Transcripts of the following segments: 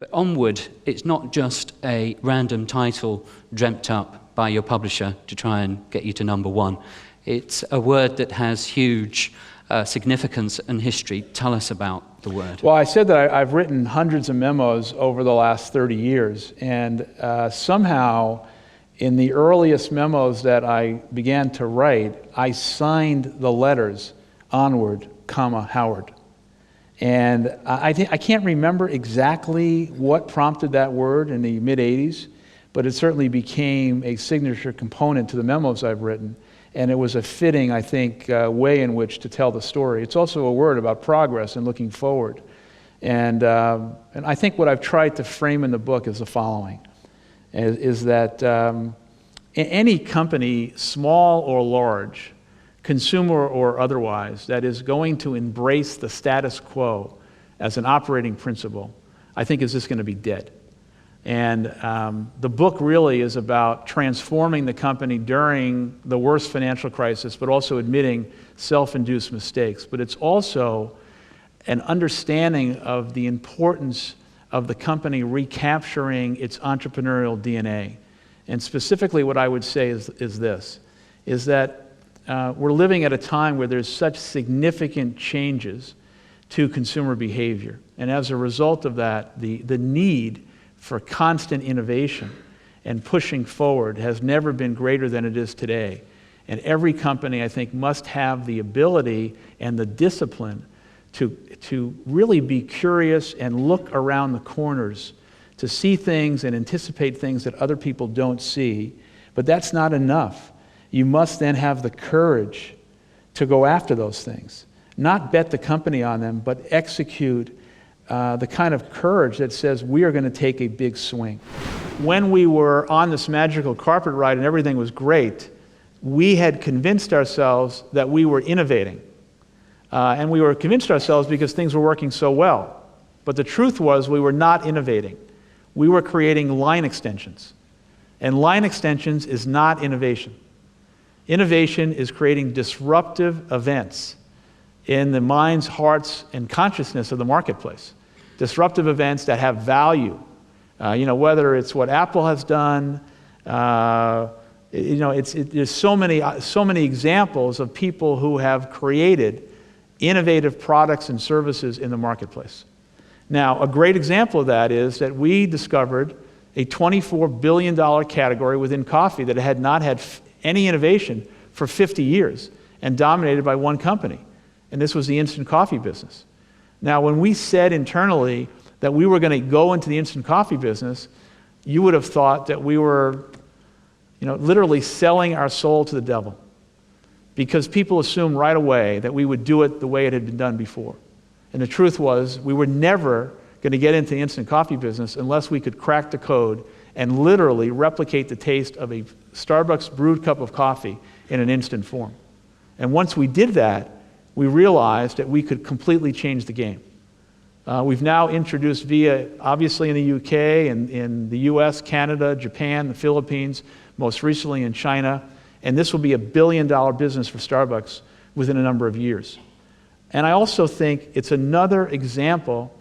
But Onward, it's not just a random title dreamt up by your publisher to try and get you to number one. It's a word that has huge significance and history. Tell us about the word. Well, I said that I've written hundreds of memos over the last 30 years, and somehow in the earliest memos that I began to write, I signed the letters Onward, Howard. And I can't remember exactly what prompted that word in the mid-'80s, but it certainly became a signature component to the memos I've written. And it was a fitting, I think, way in which to tell the story. It's also a word about progress and looking forward. And I think what I've tried to frame in the book is the following, is that any company, small or large, consumer or otherwise, that is going to embrace the status quo as an operating principle, I think is just going to be dead. And the book really is about transforming the company during the worst financial crisis, but also admitting self-induced mistakes. But it's also an understanding of the importance of the company recapturing its entrepreneurial DNA. And specifically what I would say is this, is that we're living at a time where there's such significant changes to consumer behavior. And as a result of that, the need for constant innovation and pushing forward has never been greater than it is today. And every company, I think, must have the ability and the discipline to really be curious and look around the corners to see things and anticipate things that other people don't see. But that's not enough. You must then have the courage to go after those things. Not bet the company on them, but execute the kind of courage that says we are going to take a big swing. When we were on this magical carpet ride and everything was great, we had convinced ourselves that we were innovating. And we were convinced ourselves because things were working so well. But the truth was we were not innovating. We were creating line extensions. And line extensions is not innovation. Innovation is creating disruptive events in the minds, hearts, and consciousness of the marketplace. Disruptive events that have value. Whether it's what Apple has done, there's so many examples of people who have created innovative products and services in the marketplace. Now, a great example of that is that we discovered a $24 billion category within coffee that had not had any innovation for 50 years and dominated by one company. And this was the instant coffee business. Now, when we said internally that we were going to go into the instant coffee business, you would have thought that we were, literally selling our soul to the devil. Because people assumed right away that we would do it the way it had been done before. And the truth was, we were never going to get into the instant coffee business unless we could crack the code and literally replicate the taste of a Starbucks brewed cup of coffee in an instant form. And once we did that, we realized that we could completely change the game. We've now introduced Via, obviously in the UK, and in the US, Canada, Japan, the Philippines, most recently in China. And this will be $1 billion business for Starbucks within a number of years. And I also think it's another example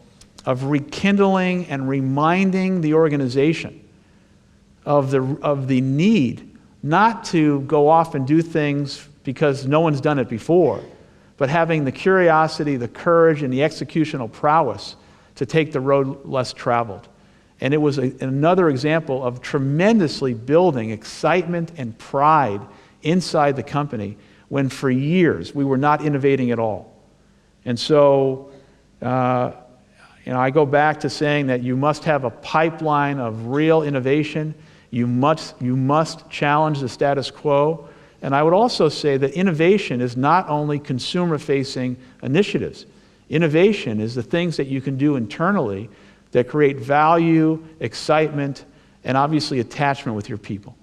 of rekindling and reminding the organization of the need not to go off and do things because no one's done it before, but having the curiosity, the courage, and the executional prowess to take the road less traveled. And it was another example of tremendously building excitement and pride inside the company when for years we were not innovating at all. And so, I go back to saying that you must have a pipeline of real innovation. You must challenge the status quo. And I would also say that innovation is not only consumer-facing initiatives. Innovation is the things that you can do internally that create value, excitement, and obviously attachment with your people.